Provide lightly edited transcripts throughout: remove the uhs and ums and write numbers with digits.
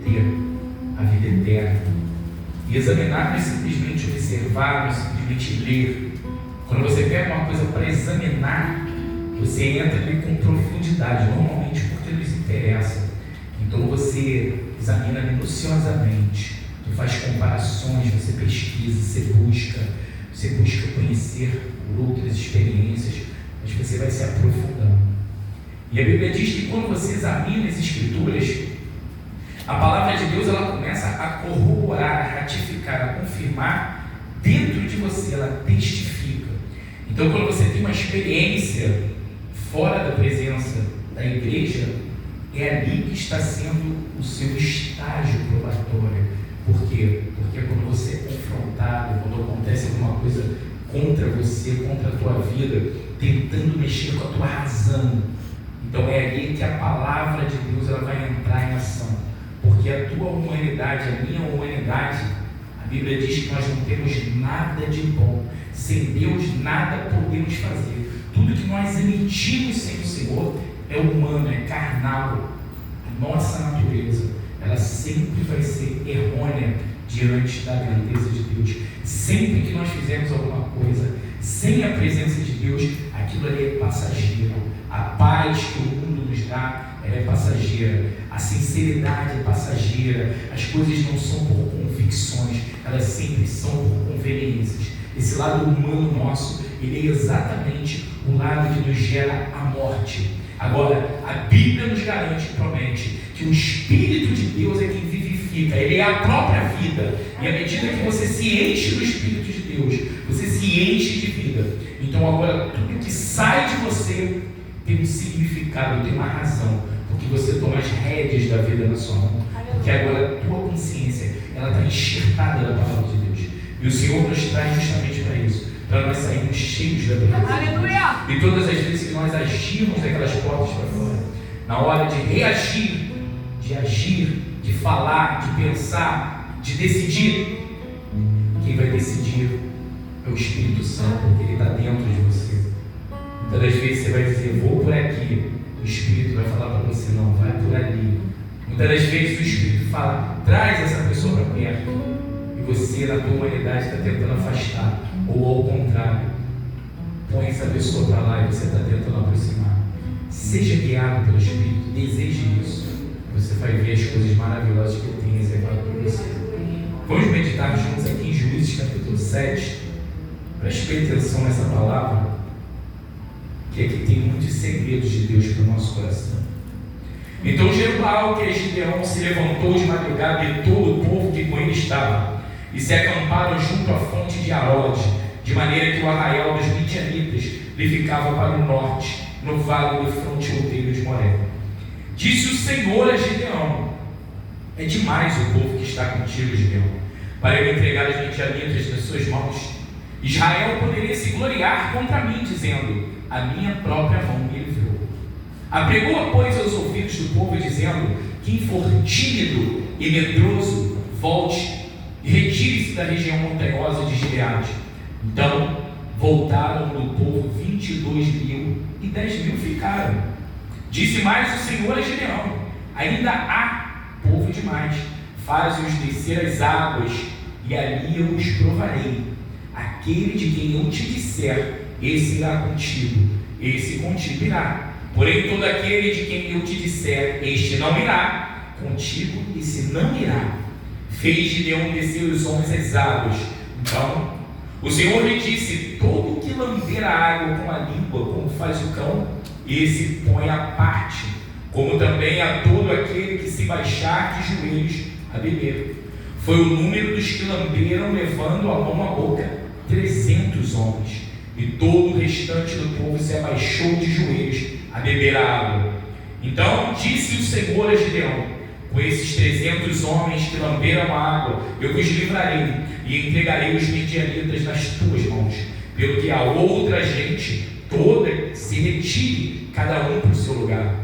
ter a vida eterna. E examinar não é simplesmente observar, não é simplesmente ler. Quando você pega uma coisa para examinar, você entra ali com profundidade, normalmente porque nos interessa. Então você examina minuciosamente, tu faz comparações, você pesquisa, você busca conhecer outras experiências, mas você vai se aprofundando. E a Bíblia diz que quando você examina as Escrituras, a palavra de Deus ela começa a corroborar, a ratificar, a confirmar dentro de você, ela testifica. Então, quando você tem uma experiência fora da presença da igreja, é ali que está sendo o seu estágio probatório. Por quê? Porque quando você é confrontado, quando acontece alguma coisa contra você, contra a tua vida, tentando mexer com a tua razão, então é ali que a palavra de Deus ela vai entrar em ação. Porque a tua humanidade, a minha humanidade, a Bíblia diz que nós não temos nada de bom. Sem Deus nada podemos fazer. Tudo que nós emitimos sem o Senhor é humano, é carnal. A nossa natureza, ela sempre vai ser errônea diante da grandeza de Deus. Sempre que nós fizermos alguma coisa sem a presença de Deus, aquilo ali é passageiro. A paz que o mundo nos dá, ela é passageira. A sinceridade é passageira. As coisas não são por convicções, elas sempre são por conveniências. Esse lado humano nosso, ele é exatamente o lado que nos gera a morte. Agora, a Bíblia nos garante e promete que o Espírito de Deus é quem vivifica, ele é a própria vida. E à medida que você se enche do Espírito de Deus, você se enche de vida. Então agora, tudo que sai de você tem um significado, tem uma razão, porque você toma as rédeas da vida na sua mão. Porque agora a tua consciência, ela está enxertada da palavra de Deus. E o Senhor nos traz justamente para isso, para nós sairmos cheios da presença. Aleluia! E todas as vezes que nós agimos daquelas portas para fora, na hora de reagir, de agir, de falar, de pensar, de decidir, quem vai decidir é o Espírito Santo, porque ele está dentro de você. Muitas das vezes você vai dizer, vou por aqui, o Espírito vai falar para você, não, vai por ali. Muitas das vezes o Espírito fala, traz essa pessoa para perto, e você na tua humanidade está tentando afastar, ou ao contrário, põe essa pessoa para lá e você está tentando aproximar. Seja guiado pelo Espírito, deseje isso, você vai ver as coisas maravilhosas que ele tem reservado para você. Vamos meditar juntos aqui em Juízes capítulo 7, preste atenção nessa palavra, que aqui tem muitos segredos de Deus para o nosso coração. Então Jerubbaal, que é Gideão, se levantou de madrugada e todo o povo que com ele estava, e se acamparam junto à fonte de Arode, de maneira que o arraial dos midianitas lhe ficava para o norte, no vale do fronteiro de Moré. Disse o Senhor a Gideão, é demais o povo que está contigo, Gideão, para eu entregar os midianitas nas suas mãos. Israel poderia se gloriar contra mim, dizendo, a minha própria mão me livrou. Apregou, pois, aos ouvidos do povo, dizendo, quem for tímido e medroso, volte e retire-se da região montanhosa de Gileade. Então voltaram do povo 22.000 e 10.000 ficaram. Disse mais o Senhor a Gideão, ainda há povo demais, faze-os descer as águas, e ali eu os provarei. Aquele de quem eu te disser, esse irá contigo, esse contigo irá. Porém todo aquele de quem eu te disser, este não irá, contigo esse não irá. Fez Gideão descer os homens às águas. Então o Senhor lhe disse, todo que lamber a água com a língua, como faz o cão, esse põe à parte, como também a todo aquele que se baixar de joelhos a beber. Foi o número dos que lamberam, levando a mão à boca, 300 homens, e todo o restante do povo se abaixou de joelhos a beber a água. Então disse o Senhor a Gideão, com esses 300 homens que lamberam a água, eu vos livrarei, e entregarei os midianitas nas tuas mãos, pelo que a outra gente toda se retire, cada um para o seu lugar.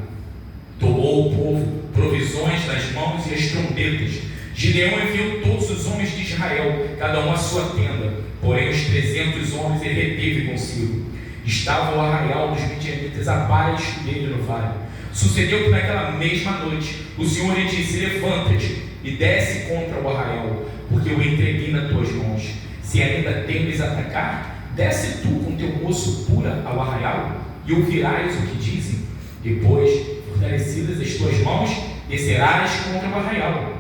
Tomou o povo provisões nas mãos e as trombetas. Gideão enviou todos os homens de Israel, cada um à sua tenda, porém os 300 homens ele reteve consigo. Estava o arraial dos midianitas abaixo dele no vale. Sucedeu que naquela mesma noite o Senhor lhe disse: levanta-te e desce contra o arraial, porque eu entreguei nas tuas mãos. Se ainda temes atacar, desce tu com teu moço pura ao arraial, e ouvirás o que dizem. Depois, fortalecidas as tuas mãos, descerás contra o arraial.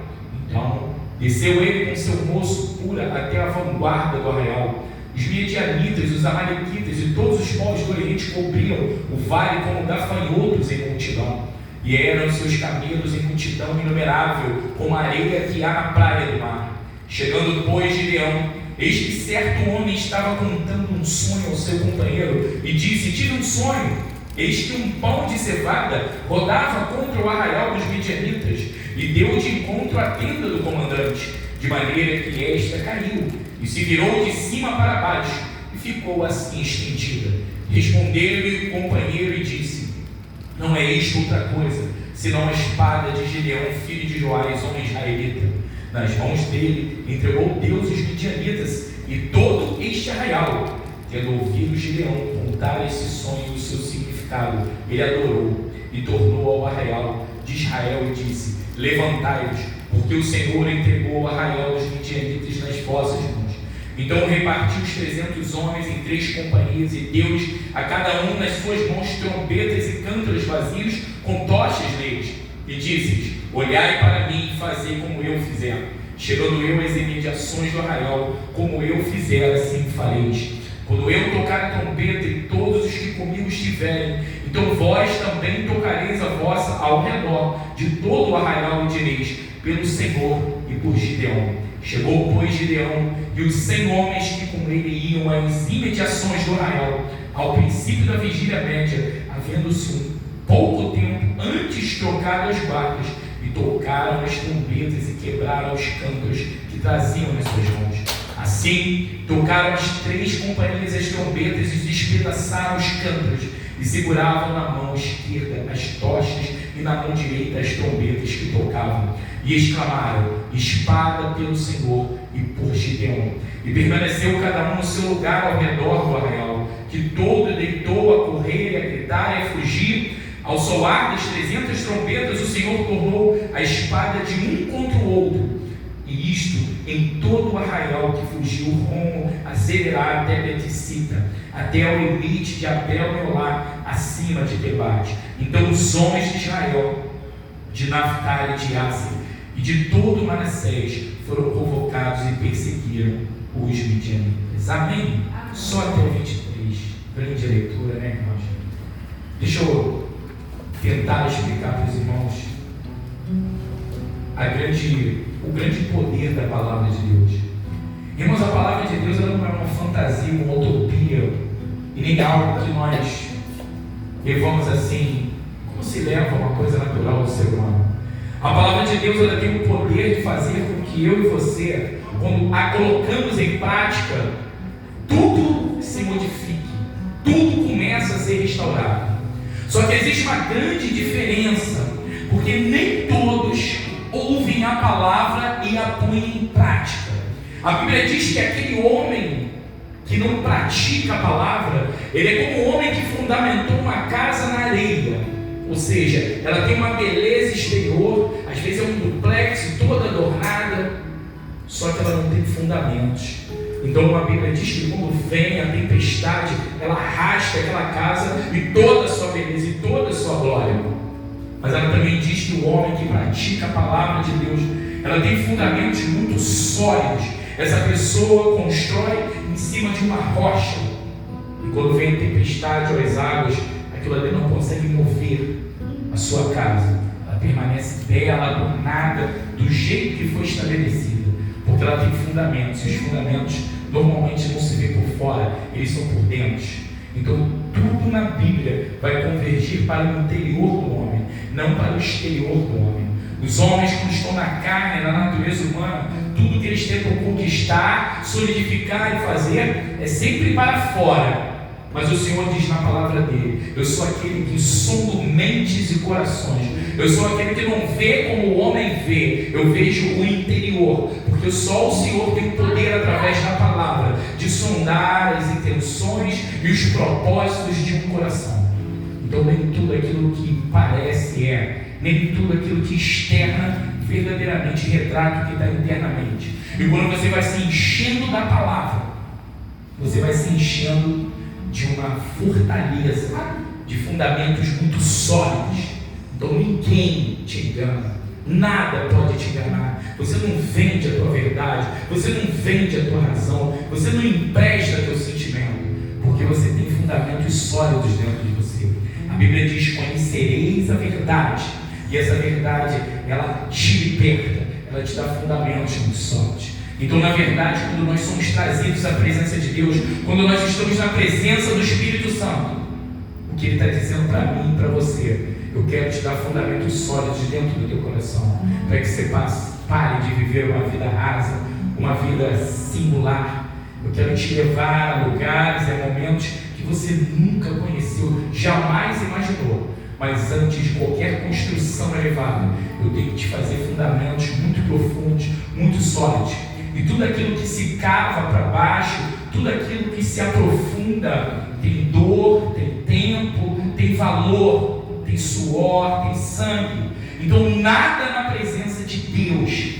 Então desceu ele com seu moço pura até a vanguarda do arraial. Os midianitas, os amalequitas e todos os povos do Oriente cobriam o vale como gafanhotos em multidão, e eram seus camelos em multidão inumerável, como a areia que há na praia do mar. Chegando, pois, Gideão, eis que certo homem estava contando um sonho ao seu companheiro, e disse: tive um sonho, eis que um pão de cevada rodava contra o arraial dos midianitas, e deu de encontro à tenda do comandante, de maneira que esta caiu, e se virou de cima para baixo, e ficou assim estendida. Respondeu-lhe o companheiro e disse: não é isto outra coisa, senão a espada de Gideão, filho de Joás, homem israelita. Nas mãos dele entregou Deus os midianitas e todo este arraial. Tendo ouvido Gideão contar esse sonho e o seu significado, ele adorou e tornou ao arraial de Israel e disse: levantai-vos, porque o Senhor entregou o arraial dos midianitas nas vossas mãos. Então repartiu os 300 homens em 3 companhias, e deu-lhes a cada um nas suas mãos trombetas e cântaros vazios com tochas neles, e disse-lhes: olhai para mim e fazei como eu fizer. Chegando eu às imediações do arraial, como eu fizer, assim fareis. Quando eu tocar a trombeta e todos os que comigo estiverem, então vós também tocareis a vossa ao redor de todo o arraial, e direis: pelo Senhor e por Gideão. Chegou, pois, Gideão e os 100 homens que com ele iam às imediações do arraial, ao princípio da vigília média, havendo-se um pouco tempo antes trocado as guardas, e tocaram as trombetas e quebraram os cântaros que traziam nas suas mãos. Assim, tocaram as 3 companhias as trombetas e despedaçaram os cântaros, e seguravam na mão esquerda as tochas e na mão direita as trombetas que tocavam, e exclamaram: espada pelo Senhor e por Gideão. E permaneceu cada um no seu lugar ao redor do arraial, que todo deitou a correr e a gritar e a fugir. Ao soar das 300 trombetas, o Senhor tornou a espada de um contra o outro, e isto em todo o arraial que fugiu rumo a Zererá até Beticita, até ao limite de Abel-Meolá, acima de Tebate. Então os homens de Israel, de Naftali e de Asser, e de todo Manassés foram convocados e perseguiram os midianitas. Amém? Só até o 23. Grande leitura, né, irmãos? Deixa eu tentar explicar para os irmãos o grande poder da palavra de Deus. Irmãos, a palavra de Deus ela não é uma fantasia, uma utopia, e nem algo que nós levamos assim, como se leva uma coisa natural ao ser humano. A palavra de Deus ela tem o poder de fazer com que eu e você, quando a colocamos em prática, tudo se modifique, tudo começa a ser restaurado. Só que existe uma grande diferença, porque nem todos ouvem a palavra e a põem em prática. A Bíblia diz que aquele homem que não pratica a palavra, ele é como um homem que fundamentou uma casa na areia. Ou seja, ela tem uma beleza exterior, às vezes é um duplex toda adornada, só que ela não tem fundamentos. Então a Bíblia diz que quando vem a tempestade, ela arrasta aquela casa e toda a sua beleza e toda a sua glória. Mas ela também diz que o homem que pratica a palavra de Deus, ela tem fundamentos muito sólidos. Essa pessoa constrói em cima de uma rocha, e quando vem a tempestade ou as águas, aquilo ali não consegue mover a sua casa. Ela permanece bela, adornada, do jeito que foi estabelecida, porque ela tem fundamentos, e os fundamentos normalmente não se vê por fora, eles são por dentro. Então tudo na Bíblia vai convergir para o interior do homem, não para o exterior do homem. Os homens, quando estão na carne, na natureza humana, tudo que eles tentam conquistar, solidificar e fazer é sempre para fora. Mas o Senhor diz na palavra dele: eu sou aquele que sondo mentes e corações. Eu sou aquele que não vê como o homem vê, eu vejo o interior, porque só o Senhor tem o poder, através da palavra, de sondar as intenções e os propósitos de um coração. Então nem tudo aquilo que parece nem tudo aquilo que externa verdadeiramente retrata o que está internamente. E quando você vai se enchendo da palavra, você vai se enchendo de uma fortaleza, de fundamentos muito sólidos. Então ninguém te engana, nada pode te enganar. Você não vende a tua verdade, você não vende a tua razão, você não empresta teu sentimento, porque você tem fundamentos sólidos dentro de você. A Bíblia diz: conhecereis a verdade, e essa verdade, ela te liberta, ela te dá fundamentos muito sólidos. Então, na verdade, quando nós somos trazidos à presença de Deus, quando nós estamos na presença do Espírito Santo, o que Ele está dizendo para mim e para você: eu quero te dar fundamentos sólidos dentro do teu coração, para que você pare de viver uma vida rasa, uma vida singular. Eu quero te levar a lugares e a momentos que você nunca conheceu, jamais imaginou. Mas antes de qualquer construção elevada, eu tenho que te fazer fundamentos muito profundos, muito sólidos. E tudo aquilo que se cava para baixo, tudo aquilo que se aprofunda, tem dor, tem tempo, tem valor, tem suor, tem sangue. Então nada na presença de Deus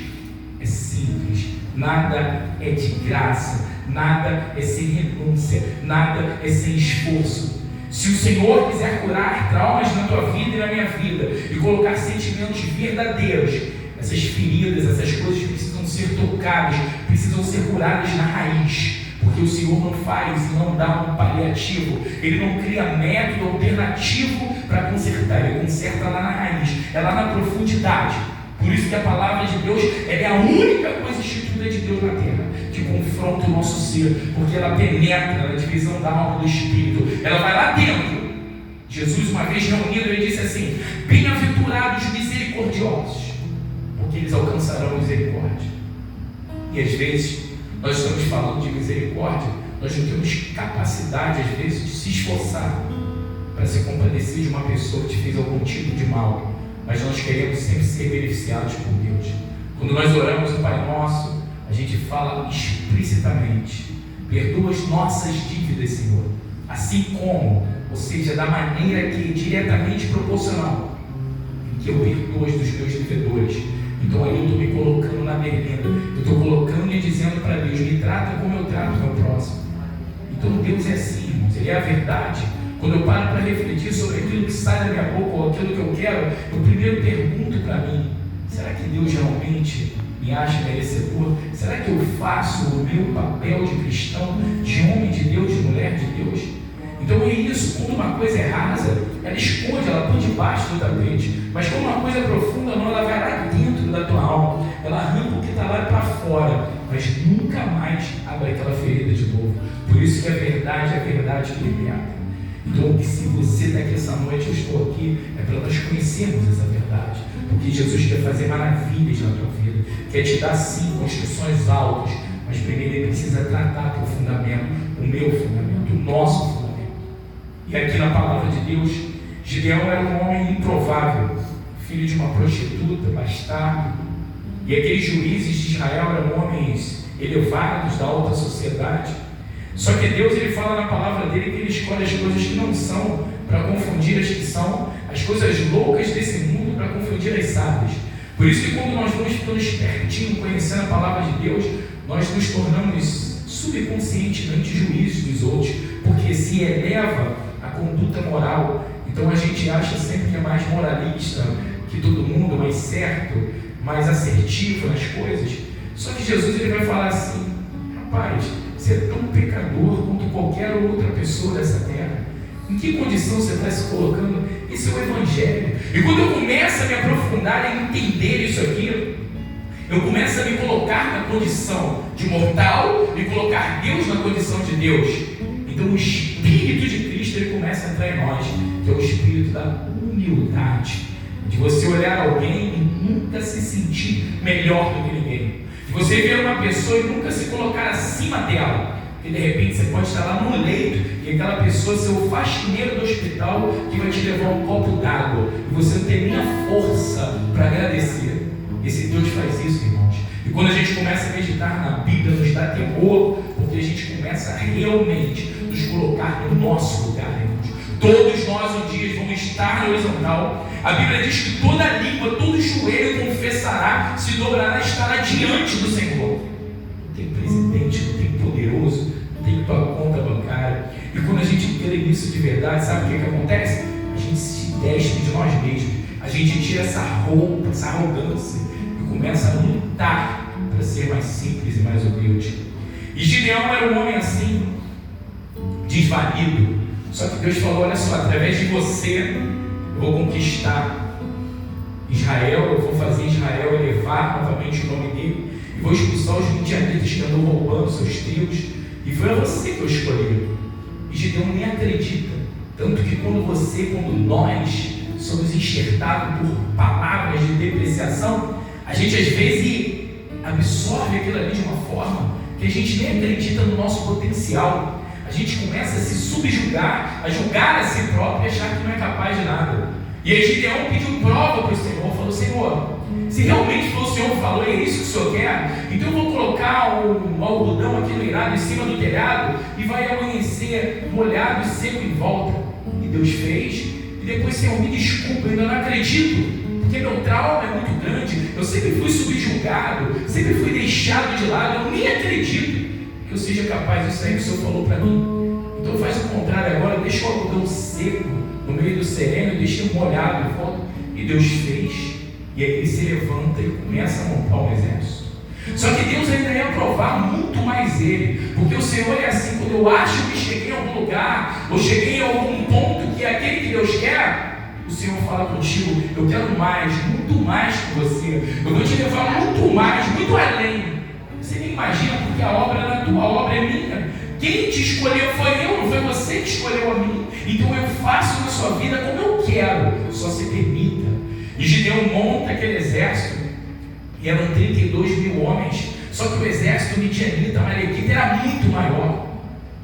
é simples, nada é de graça, nada é sem renúncia, nada é sem esforço. Se o Senhor quiser curar traumas na tua vida e na minha vida, e colocar sentimentos verdadeiros, essas feridas, essas coisas precisam ser tocadas, precisam ser curadas na raiz, porque o Senhor não faz e não dá um paliativo, Ele não cria método alternativo para consertar, Ele conserta lá na raiz, é lá na profundidade. Por isso que a palavra de Deus é a única coisa instituída de Deus na terra, que confronta o nosso ser, porque ela penetra na divisão da alma e do espírito, ela vai lá dentro. Jesus, uma vez reunido, ele disse assim: bem-aventurados misericordiosos, porque eles alcançarão misericórdia. E às vezes nós estamos falando de misericórdia, nós não temos capacidade às vezes de se esforçar para se compadecer de uma pessoa que te fez algum tipo de mal, mas nós queremos sempre ser beneficiados por Deus. Quando nós oramos o Pai Nosso, a gente fala explicitamente: perdoa as nossas dívidas, Senhor, assim como, ou seja, da maneira que é diretamente proporcional em que eu perdoo dos meus devedores. Então aí eu estou me colocando na berlinda, eu estou colocando e dizendo para Deus: me trata como eu trato o meu próximo. Então Deus é assim, irmãos, Ele é a verdade. Quando eu paro para refletir sobre aquilo que sai da minha boca ou aquilo que eu quero, eu primeiro pergunto para mim: será que Deus realmente me acha merecedor? Será que eu faço o meu papel de cristão, de homem de Deus, de mulher de Deus? Então é isso, quando uma coisa é rasa, ela esconde, ela põe debaixo do tapete. Mas quando uma coisa é profunda, não, ela vai lá dentro da tua alma, ela arranca o que está lá para fora, mas nunca mais abre aquela ferida de novo. Por isso que a verdade é a verdade que liberta. Então, se você está aqui essa noite, eu estou aqui, é para nós conhecermos essa verdade, porque Jesus quer fazer maravilhas na tua vida, quer te dar sim construções altas, mas primeiro Ele precisa tratar teu fundamento, o meu fundamento, o nosso fundamento. E aqui na palavra de Deus, Gideão era um homem improvável, filho de uma prostituta, bastardo, e aqueles juízes de Israel eram homens elevados da alta sociedade. Só que Deus, Ele fala na palavra dele que Ele escolhe as coisas que não são para confundir as que são, as coisas loucas desse mundo para confundir as sábias. Por isso que quando nós vamos ficando espertinho conhecendo a palavra de Deus, nós nos tornamos subconscientemente juízes dos outros, porque se eleva a conduta moral. Então a gente acha sempre que é mais moralista que todo mundo, mais certo, mais assertivo nas coisas. Só que Jesus, Ele vai falar assim: rapaz, você é tão pecador quanto qualquer outra pessoa dessa terra. Em que condição você está se colocando? Esse é o Evangelho. E quando eu começo a me aprofundar em entender isso aqui, eu começo a me colocar na condição de mortal e colocar Deus na condição de Deus. Então o Espírito de Cristo, ele começa a entrar em nós, que é o Espírito da humildade, de você olhar alguém e nunca se sentir melhor do que ninguém, de você ver uma pessoa e nunca se colocar acima dela, porque de repente você pode estar lá no leito e aquela pessoa ser o faxineiro do hospital que vai te levar um copo d'água e você não tem nem a força para agradecer. Esse Deus faz isso, irmãos. E quando a gente começa a meditar na Bíblia, nos dá temor, porque a gente começa a realmente nos colocar no nosso lugar, irmãos. Todos nós um dia vamos estar na horizontal. A Bíblia diz que toda língua, todo joelho confessará, se dobrará, estará diante do Senhor. Não tem presidente, não tem poderoso, não tem tua conta bancária. E quando a gente crê nisso de verdade, sabe o que acontece? A gente se despe de nós mesmos. A gente tira essa roupa, essa arrogância e começa a lutar para ser mais simples e mais humilde. E Gideão era um homem assim, desvalido. Só que Deus falou: olha só, através de você eu vou conquistar Israel, eu vou fazer Israel elevar novamente o nome dele, e vou expulsar os midianitas que andam roubando seus trios, e foi a você que eu escolhi. E Gideão nem acredita, tanto que quando nós somos enxertados por palavras de depreciação, a gente às vezes absorve aquilo ali de uma forma que a gente nem acredita no nosso potencial. A gente começa a se subjugar, a julgar a si próprio e achar que não é capaz de nada. E aí Gideão pediu prova para o Senhor, falou: Senhor, se realmente o Senhor falou, é isso que o Senhor quer, então eu vou colocar um algodão aqui no eirado em cima do telhado e vai amanhecer molhado e seco em volta. E Deus fez. E depois: Senhor, me desculpa, eu ainda não acredito, porque meu trauma é muito grande, eu sempre fui subjugado, sempre fui deixado de lado, eu nem acredito que eu seja capaz disso aí que o Senhor falou para mim. Então faz o contrário agora, deixa o algodão seco no meio do sereno e deixa ele molhado em volta. E Deus fez, e aí ele se levanta e começa a montar um exército. Só que Deus ainda ia provar muito mais ele, porque o Senhor é assim: quando eu acho que cheguei em algum lugar, ou cheguei em algum ponto que é aquele que Deus quer, o Senhor fala contigo: eu quero mais, muito mais que você, eu vou te levar muito mais, muito além. Você nem imagina, porque a obra não é tua, a obra é minha. Quem te escolheu foi eu, não foi você que escolheu a mim. Então eu faço na sua vida como eu quero, só se permita. E Gideão monta aquele exército, e eram 32 mil homens, só que o exército midianita, amalequita, era muito maior.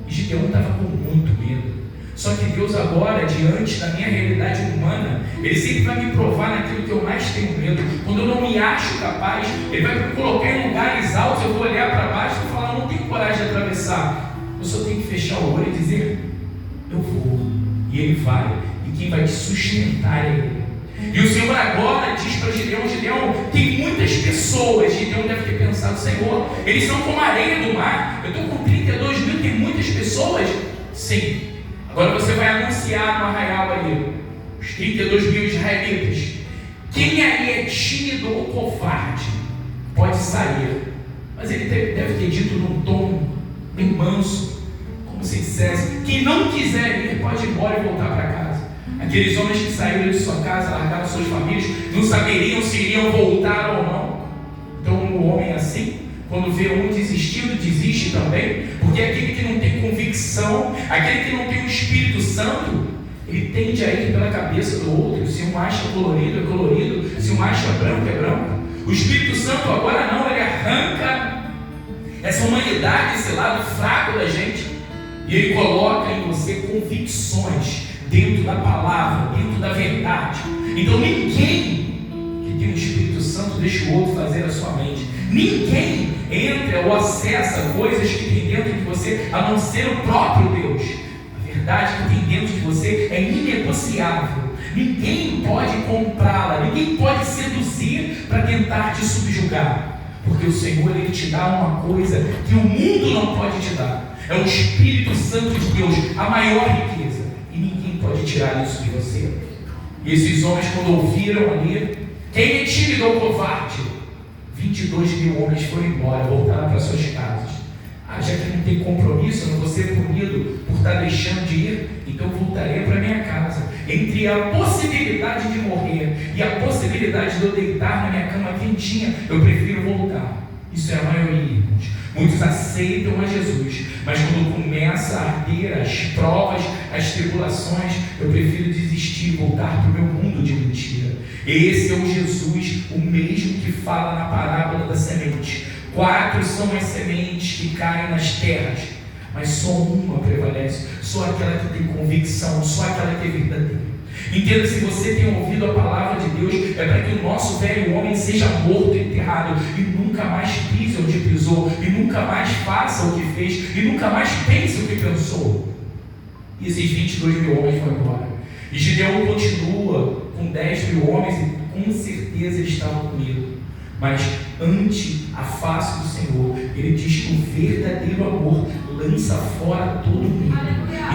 E Gideão estava com muito medo. Só que Deus agora, diante da minha realidade humana, Ele sempre vai me provar naquilo que eu mais tenho medo. Quando eu não me acho capaz, Ele vai me colocar em lugares altos, eu vou olhar para baixo e falar: não tenho coragem de atravessar. Eu só tenho que fechar o olho e dizer: eu vou. E Ele vai. E quem vai te sustentar é Ele. E o Senhor agora diz para Gideão: Gideão, tem muitas pessoas. Gideão deve ter pensado: Senhor, eles são como a areia do mar. Eu estou com 32 mil, tem muitas pessoas? Sim. Agora você vai anunciar no arraial aí, os 32 mil israelitas. Quem aí é tímido ou covarde, pode sair. Mas ele deve ter dito num tom bem manso, como se dissesse: quem não quiser ir, pode ir embora e voltar para casa. Aqueles homens que saíram de sua casa, largaram suas famílias, não saberiam se iriam voltar ou não. Então o homem assim, quando vê um desistindo, desiste também, porque aquele que não tem convicção, aquele que não tem o Espírito Santo, ele tende a ir pela cabeça do outro. Se um acha colorido, é colorido, se um acha branco, é branco. O Espírito Santo agora não, ele arranca essa humanidade, esse lado fraco da gente, e ele coloca em você convicções dentro da palavra, dentro da verdade. Então ninguém que tem o Espírito Santo deixa o outro fazer a sua mente. Ninguém entra ou acessa coisas que tem dentro de você a não ser o próprio Deus. A verdade que tem dentro de você é inegociável. Ninguém pode comprá-la, ninguém pode seduzir para tentar te subjugar. Porque o Senhor, Ele te dá uma coisa que o mundo não pode te dar. É o Espírito Santo de Deus, a maior riqueza. E ninguém pode tirar isso de você. E esses homens, quando ouviram ali: quem é tímido ou covarde? 22 mil homens foram embora, voltaram para suas casas. Já que não tem compromisso, eu não vou ser punido por estar deixando de ir, então eu voltarei para minha casa. Entre a possibilidade de morrer e a possibilidade de eu deitar na minha cama quentinha, eu prefiro voltar. Isso é a maioria, irmãos. Muitos aceitam a Jesus, mas quando começa a arder as provas, as tribulações, eu prefiro desistir e voltar para o meu mundo de mentira. Esse é o Jesus, o mesmo que fala na parábola da semente. 4 são as sementes que caem nas terras, mas só uma prevalece, só aquela que tem convicção, só aquela que é verdadeira. Entenda, se você tem ouvido a palavra de Deus, é para que o nosso velho homem seja morto e enterrado, e nunca mais pise onde pisou, e nunca mais faça o que fez, e nunca mais pense o que pensou. E esses 22 mil homens vão embora. E Gideão continua com 10 mil homens e com certeza eles estavam com medo. Mas ante a face do Senhor, ele diz que o verdadeiro amor lança fora todo medo.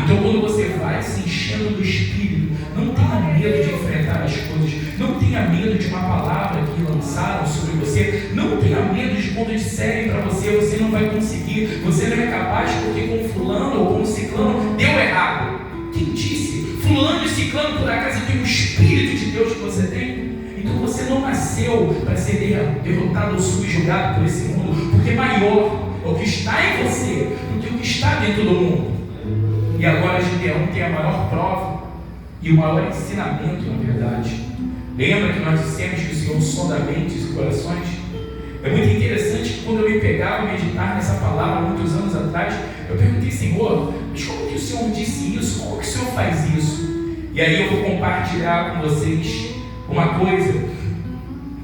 Então, quando você vai se enchendo do Espírito, não tenha medo de enfrentar as coisas, não tenha medo de uma palavra que lançaram sobre você, não tenha medo de quando disserem para você, você não vai conseguir, você não é capaz porque com fulano ou com ciclano deu errado. Quem disse? Fulano e ciclano por acaso tem o Espírito de Deus que você tem? Então você não nasceu para ser derrotado ou subjugado por esse mundo, porque maior é o que está em você do que o que está dentro do mundo. E agora Gideão tem a maior prova e o maior ensinamento, na verdade. Lembra que nós dissemos que o Senhor sonda mentes e corações? É muito interessante que quando eu me pegava a meditar nessa palavra muitos anos atrás, eu perguntei, Senhor, mas como que o Senhor disse isso? Como que o Senhor faz isso? E aí eu vou compartilhar com vocês uma coisa.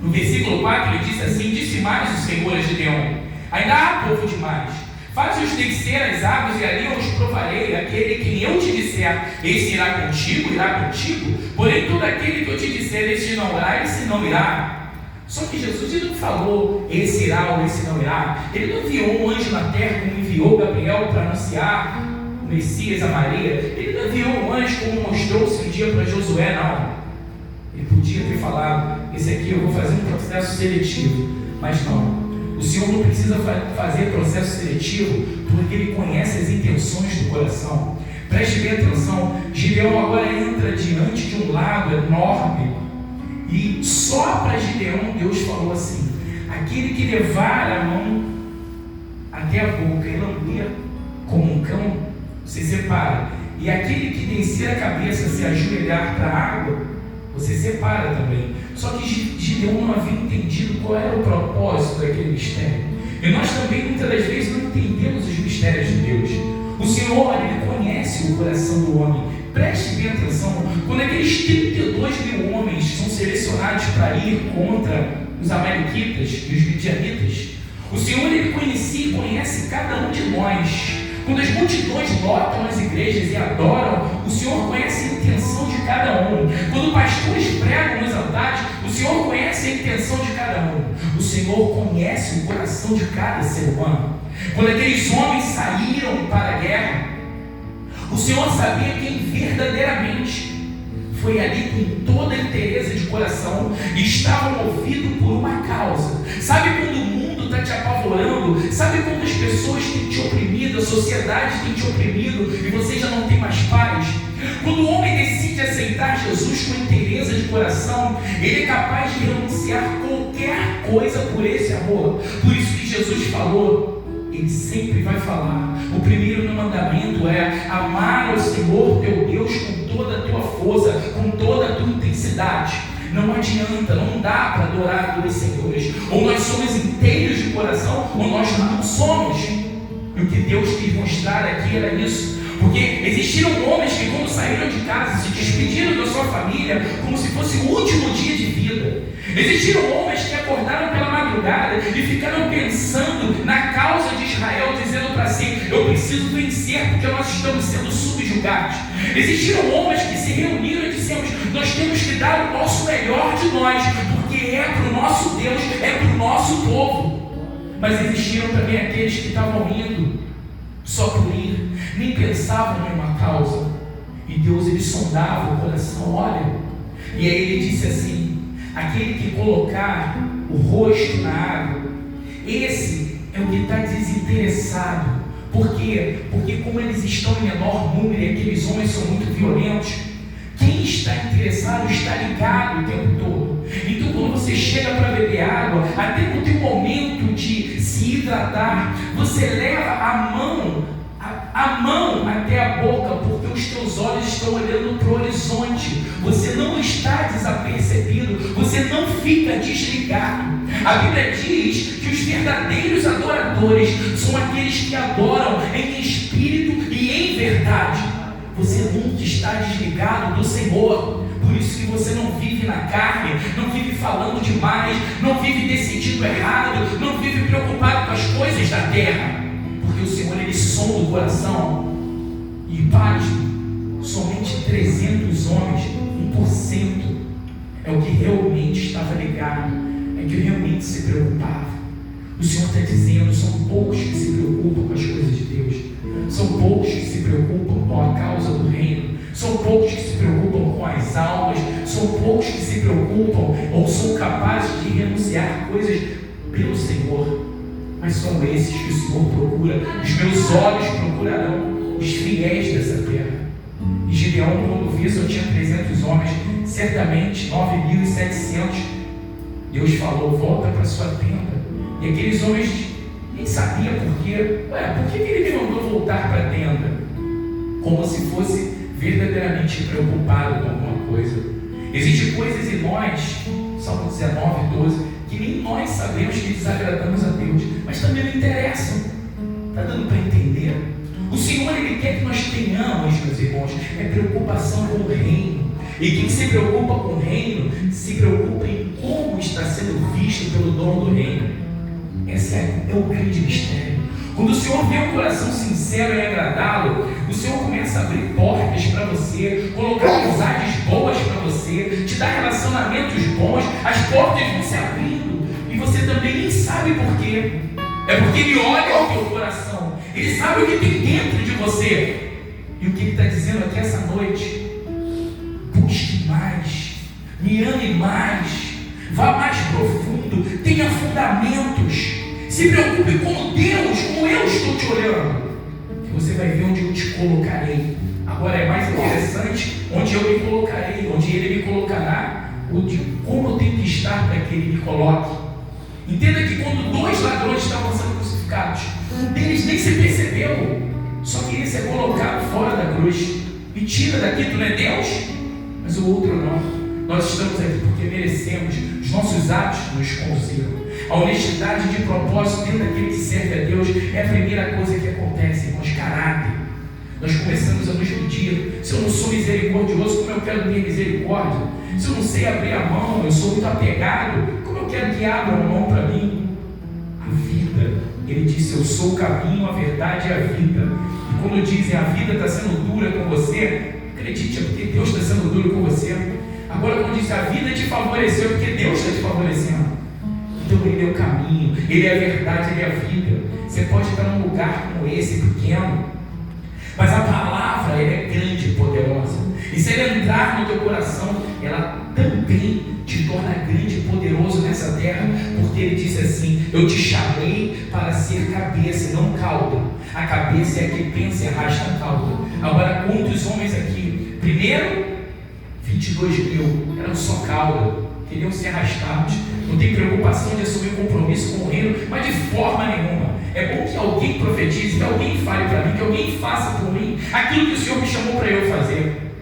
No versículo 4 ele disse assim: disse mais o Senhor a Gideão: ainda há povo demais, faze-os descer as águas e ali eu os provarei. Aquele quem eu te disser, esse irá contigo, porém todo aquele que eu te disser, esse não irá, esse não irá. Só que Jesus ele não falou esse irá ou esse não irá. Ele não enviou um anjo na terra como enviou Gabriel para anunciar o Messias a Maria. Ele não enviou um anjo como mostrou-se um dia para Josué, não. Ele podia ter falado, esse aqui eu vou fazer um processo seletivo, mas não. O Senhor não precisa fazer processo seletivo, porque Ele conhece as intenções do coração. Preste bem atenção, Gideão agora entra diante de um lago enorme, e só para Gideão Deus falou assim: aquele que levar a mão até a boca e lamber como um cão, você separa, e aquele que descer a cabeça, se ajoelhar para a água, você separa também. Só que Gideão não havia entendido qual era o propósito daquele mistério. E nós também muitas das vezes não entendemos os mistérios de Deus. O Senhor, Ele conhece o coração do homem. Preste bem atenção, quando aqueles 32 mil homens são selecionados para ir contra os amalequitas e os midianitas, o Senhor, Ele conhecia e conhece cada um de nós. Quando as multidões lotam as igrejas e adoram, o Senhor conhece a intenção de cada um. Quando pastores pregam nos altares, o Senhor conhece a intenção de cada um. O Senhor conhece o coração de cada ser humano. Quando aqueles homens saíram para a guerra, o Senhor sabia quem verdadeiramente foi ali com toda a inteireza de coração e estava movido por uma causa. Sabe quando o mundo está te apavorando? Sabe quando as pessoas têm te oprimido, a sociedade tem te oprimido e você já não tem mais paz? Quando o homem decide aceitar Jesus com inteireza de coração, ele é capaz de renunciar qualquer coisa por esse amor. Por isso que Jesus falou, Ele sempre vai falar. O primeiro mandamento é amar ao Senhor teu Deus com toda a tua força, com toda a tua intensidade. Não adianta, não dá para adorar dois senhores. Ou nós somos inteiros de coração, ou nós não somos. E o que Deus quis mostrar aqui era isso. Porque existiram homens que, quando saíram de casa, se despediram da sua família como se fosse o último dia de vida. Existiram homens que acordaram pela madrugada e ficaram pensando na causa de Israel, dizendo para si: eu preciso vencer porque nós estamos sendo subjugados. Existiram homens que se reuniram e dissemos: nós temos que dar o nosso melhor de nós, porque é para o nosso Deus, é para o nosso povo. Mas existiram também aqueles que estavam indo só por ir, nem pensavam em uma causa. E Deus, Ele sondava o coração, olha. E aí Ele disse assim: aquele que colocar o rosto na água, esse é o que está desinteressado. Por quê? Porque como eles estão em menor número e aqueles homens são muito violentos, quem está interessado está ligado o tempo todo. Então quando você chega para beber água, até no teu momento de se hidratar, você leva a mão até a boca, porque os teus olhos estão olhando para o horizonte. Você não está desapercebido, você não fica desligado. A Bíblia diz que os verdadeiros adoradores são aqueles que adoram em espírito e em verdade. Você nunca está desligado do Senhor. Por isso que você não vive na carne, não vive falando demais, não vive decidindo errado, não vive preocupado com as coisas da terra. Porque o Senhor, Ele sonda o coração. E pasme, somente 300 homens, 1%, é o que realmente estava ligado, é que realmente se preocupava. O Senhor está dizendo, são poucos que se preocupam com as coisas de Deus, são poucos que se preocupam com a causa do reino, são poucos que se preocupam com as almas, são poucos que se preocupam ou são capazes de renunciar coisas pelo Senhor, mas são esses que o Senhor procura. Os meus olhos procurarão os fiéis dessa terra. E Gideão, quando viu, só tinha 300 homens, certamente 9.700. Deus falou, volta para sua tenda. E aqueles homens nem sabiam por quê. Por que ele me mandou voltar para a tenda? Como se fosse verdadeiramente preocupado com alguma coisa. Existem coisas em nós, Salmo 19, 12, que nem nós sabemos que desagradamos a Deus, mas também não interessam. Está dando para entender? O Senhor, Ele quer que nós tenhamos, meus irmãos, preocupação com o reino. E quem se preocupa com o reino, se preocupa em como está sendo visto pelo dono do reino. Esse é o grande mistério. Quando o Senhor vê um coração sincero e agradá-lo, o Senhor começa a abrir portas para você, colocar amizades boas para você, te dar relacionamentos bons, as portas vão se abrindo, e você também nem sabe por quê. É porque Ele olha o teu coração, Ele sabe o que tem dentro de você. E o que Ele está dizendo aqui essa noite: busque mais, me ame mais, vá mais profundo, tenha fundamentos. Se preocupe com Deus, como eu estou te olhando, que você vai ver onde eu te colocarei. Agora é mais interessante onde eu me colocarei, onde Ele me colocará, onde, como eu tenho que estar para que Ele me coloque. Entenda que quando 2 ladrões estavam sendo crucificados, um deles nem se percebeu, só queria ser colocado fora da cruz. Me tira daqui, tu não é Deus? Mas o outro não. Nós estamos aqui porque merecemos, os nossos atos nos conduzirão. A honestidade de propósito dentro daquele que serve a Deus é a primeira coisa que acontece, irmãos, caráter. Nós começamos a nos pedir: se eu não sou misericordioso, como eu quero ter misericórdia? Se eu não sei abrir a mão, eu sou muito apegado, como eu quero que abram a mão para mim? A vida, Ele disse: eu sou o caminho, a verdade e a vida. E quando dizem a vida está sendo dura com você, acredite, é porque Deus está sendo duro com você. Agora, quando diz a vida te favoreceu, é porque Deus está te favorecendo. Então Ele é o caminho, Ele é a verdade, Ele é a vida. Você pode estar num lugar como esse, pequeno, mas a palavra, ela é grande e poderosa. E se ela entrar no teu coração, ela também te torna grande e poderoso nessa terra, porque Ele disse assim: eu te chamei para ser cabeça e não cauda. A cabeça é a que pensa e arrasta a cauda. Agora, quantos homens aqui? Primeiro, 22.000 eram só cauda, queriam ser arrastados, não tem preocupação de assumir compromisso com o reino, mas de forma nenhuma. É bom que alguém profetize, que alguém fale para mim, que alguém faça por mim aquilo que o Senhor me chamou para eu fazer.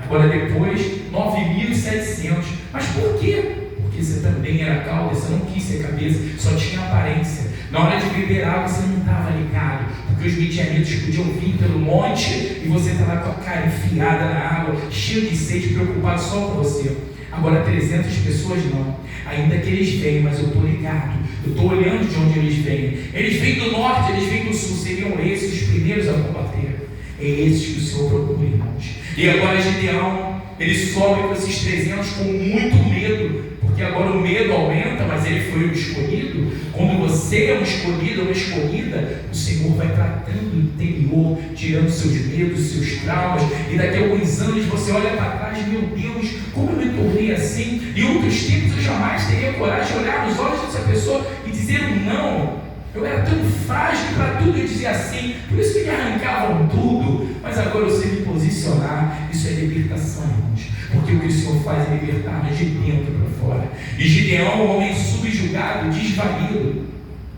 Agora depois, 9.700, mas por quê? Porque você também era cauda, você não quis ser cabeça, só tinha aparência. Na hora de beber água você não estava ligado, porque os midianitas podiam vir pelo monte e você estava com a cara enfiada na água, cheio de sede, preocupado só com você. Agora 300 pessoas não, ainda que eles venham, mas eu estou ligado, eu estou olhando de onde eles vêm. Eles vêm do norte, eles vêm do sul, seriam esses os primeiros a combater. É esses que o Senhor procura, irmãos. E agora Gideão, ele sobe com esses 300 com muito medo, porque agora o medo aumenta, mas ele foi o escolhido. Quando você é um escolhido ou uma escolhida, o Senhor vai tratando o interior, tirando seus medos, seus traumas, e daqui a alguns anos você olha para trás: meu Deus, como eu me tornei assim? Em outros tempos eu jamais teria coragem de olhar nos olhos dessa pessoa e dizer um não. Eu era tão frágil para tudo e dizer assim, por isso que me arrancavam tudo. Mas agora eu sei me posicionar. Isso é libertação, irmãos, porque o que o Senhor faz é libertar-nos de dentro para fora. E Gideão, o homem subjugado, desvalido,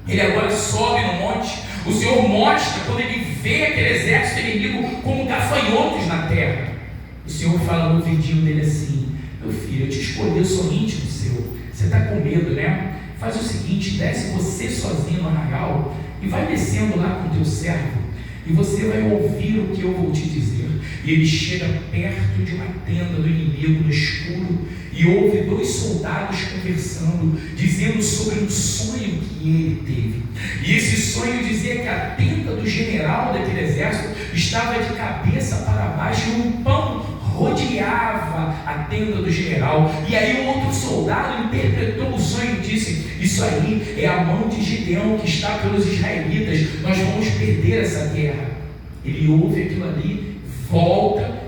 ele agora sobe no monte. O Senhor mostra, quando ele vê aquele exército inimigo como gafanhotos na terra, o Senhor fala no ouvidinho dele assim: meu filho, eu te escolhi, eu sou íntimo seu. Você está com medo, né? Faz o seguinte, desce você sozinho no arraial e vai descendo lá com o teu servo, e você vai ouvir o que eu vou te dizer. E ele chega perto de uma tenda do inimigo no escuro e ouve 2 soldados conversando, dizendo sobre um sonho que ele teve. E esse sonho dizia que a tenda do general daquele exército estava de cabeça para baixo e um pão rodeava a tenda do general. E aí o outro soldado interpretou o sonho e disse: isso aí é a mão de Gideão que está pelos israelitas, nós vamos perder essa guerra. Ele ouve aquilo ali, volta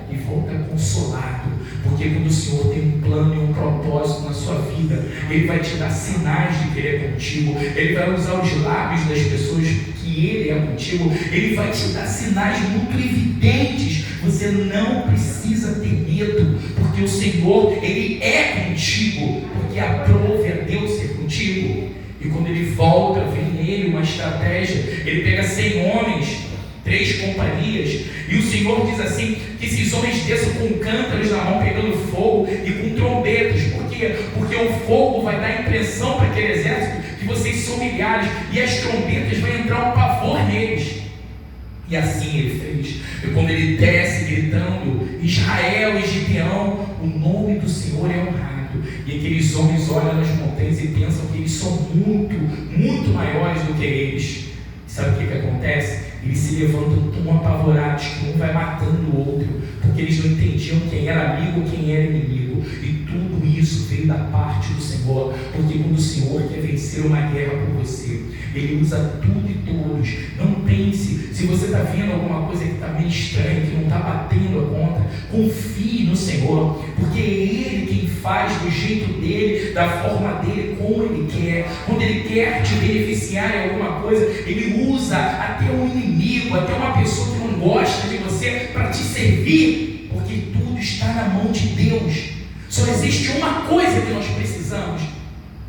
consolado, porque quando o Senhor tem um plano e um propósito na sua vida, Ele vai te dar sinais de que Ele é contigo, Ele vai usar os lábios das pessoas que Ele é contigo, Ele vai te dar sinais muito evidentes. Você não precisa ter medo, porque o Senhor, Ele é contigo, porque aprove a Deus ser contigo. E quando Ele volta, vem nele uma estratégia. Ele pega 100 homens, 3 companhias, e o Senhor diz assim, que esses homens desçam com cântaros na mão, pegando fogo e com trombetas. Por quê? Porque o fogo vai dar a impressão para aquele exército que vocês são milhares, e as trombetas vão entrar um pavor neles. E assim ele fez. E quando ele desce gritando, Israel e Gideão, o nome do Senhor é honrado. E aqueles homens olham nas montanhas e pensam que eles são muito maiores do que eles. Sabe o que acontece? Eles se levantam tão apavorados que um vai matando o outro, porque eles não entendiam quem era amigo ou quem era inimigo. E tudo isso veio da parte do Senhor, porque quando o Senhor quer vencer uma guerra por você, Ele usa tudo e todos. Não pense, se você está vendo alguma coisa que está meio estranha, que não está batendo a conta, confie no Senhor, porque é Ele quem faz do jeito dele, da forma dele, como Ele quer. Quando Ele quer te beneficiar em alguma coisa, Ele usa até um inimigo, até uma pessoa que não gosta de você para te servir, porque tudo está na mão de Deus. Só existe uma coisa que nós precisamos,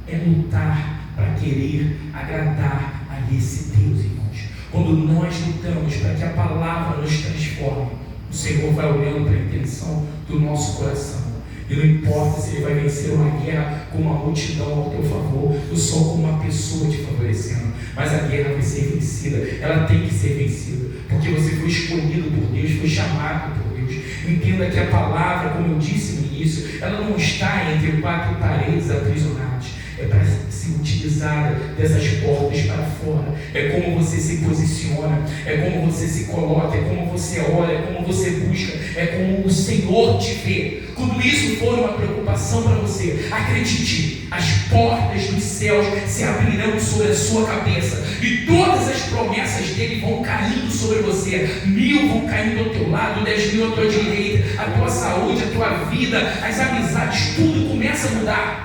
é lutar para querer agradar a esse Deus, irmãos. Quando nós lutamos para que a palavra nos transforme, o Senhor vai olhando para a intenção do nosso coração. E não importa se Ele vai vencer uma guerra com uma multidão ao teu favor, ou só com uma pessoa te favorecendo, mas a guerra vai ser vencida. Ela tem que ser vencida, porque você foi escolhido por Deus, foi chamado por Deus. Entenda que a palavra, como eu disse no início, ela não está entre 4 paredes aprisionadas. É para ser utilizada dessas portas para fora. É como você se posiciona, é como você se coloca, é como você olha, é como você busca, é como o Senhor te vê. Quando isso for uma preocupação para você, acredite, as portas dos céus se abrirão sobre a sua cabeça e todas as promessas dele vão caindo sobre você. 1000 vão caindo ao teu lado, 10.000 à tua direita, a tua saúde, a tua vida, as amizades, tudo começa a mudar.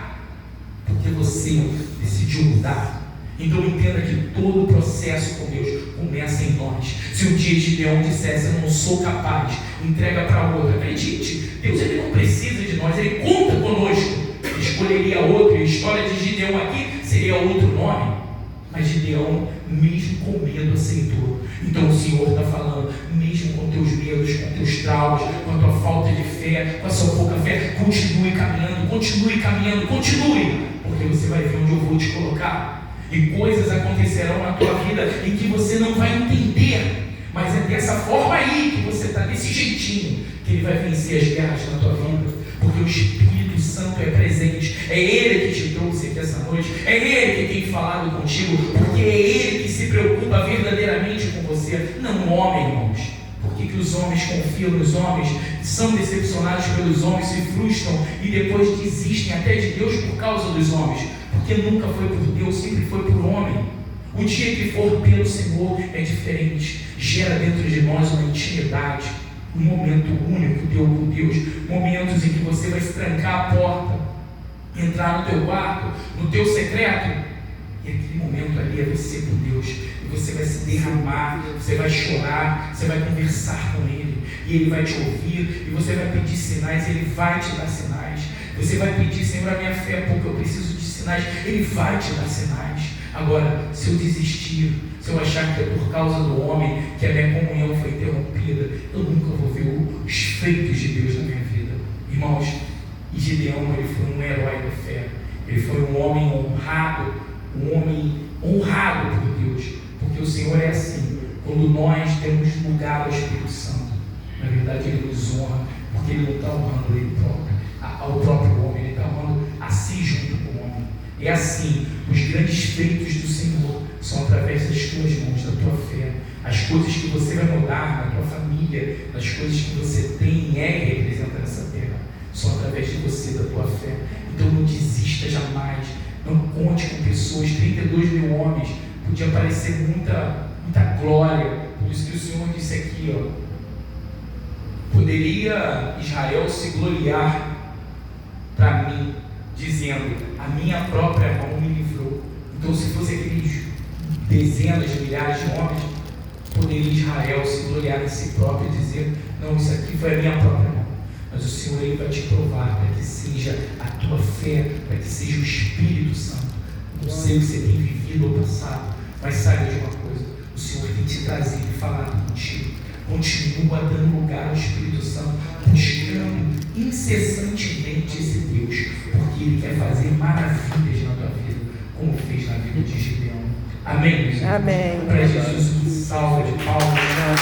Porque você decidiu mudar. Então entenda que todo o processo com Deus começa em nós. Se um dia Gideão dissesse: eu não sou capaz, entrega para outro, acredite, Deus ele não precisa de nós, Ele conta conosco. Escolheria outro, e a história de Gideão aqui seria outro nome, mas Gideão, mesmo com medo, aceitou. Então o Senhor está falando, mesmo com teus medos, com teus traumas, com a tua falta de fé, com a sua pouca fé, continue caminhando, porque você vai ver onde eu vou te colocar. E coisas acontecerão na tua vida em que você não vai entender, mas é dessa forma aí que você está, desse jeitinho, que Ele vai vencer as guerras na tua vida, porque o Espírito Santo é presente. É Ele que te trouxe aqui essa noite, é Ele que tem falado contigo, porque é Ele que se preocupa verdadeiramente com você, não o homem, irmãos. Por que os homens confiam nos homens, são decepcionados pelos homens, se frustram e depois desistem até de Deus por causa dos homens? Porque nunca foi por Deus, sempre foi por homem. O dia que for pelo Senhor é diferente, gera dentro de nós uma intimidade, um momento único teu com Deus, momentos em que você vai se trancar a porta, entrar no teu quarto, no teu secreto, e aquele momento ali é você com Deus, e você vai se derramar, você vai chorar, você vai conversar com Ele, e Ele vai te ouvir, e você vai pedir sinais, Ele vai te dar sinais. Você vai pedir: Senhor, a minha fé é pouca, eu preciso de sinais. Ele vai te dar sinais. Agora, se eu desistir, se eu achar que é por causa do homem que a minha comunhão foi interrompida, eu nunca vou ver os feitos de Deus na minha vida. Irmãos, Gideão, ele foi um herói da fé. Ele foi um homem honrado por Deus, porque o Senhor é assim. Quando nós temos lugar ao Espírito Santo, na verdade Ele nos honra, porque Ele não está honrando Ele próprio, ao próprio homem, Ele está honrando a si junto com o homem. É assim, os grandes feitos do Senhor são através das tuas mãos, da tua fé. As coisas que você vai mudar na tua família, as coisas que você tem e representa nessa terra, só através de você, da tua fé. Então não desista jamais. Não conte com pessoas. 32 mil homens, podia parecer muita glória. Por isso que o Senhor disse aqui, poderia Israel se gloriar para mim, dizendo, a minha própria mão me livrou. Então, se fosse aqueles dezenas de milhares de homens, poderia Israel se gloriar em si próprio e dizer, não, isso aqui foi a minha própria mão. Mas o Senhor ele vai te provar para que seja a tua fé, para que seja o Espírito Santo. Não sei o que você tem vivido ou passado, mas saiba de uma coisa, o Senhor tem te trazido e falado contigo. Continua dando lugar ao Espírito Santo, buscando incessantemente esse Deus, porque Ele quer fazer maravilhas na tua vida, como fez na vida de Gideão. Amém? Amém. Para Jesus, que salva de palmas.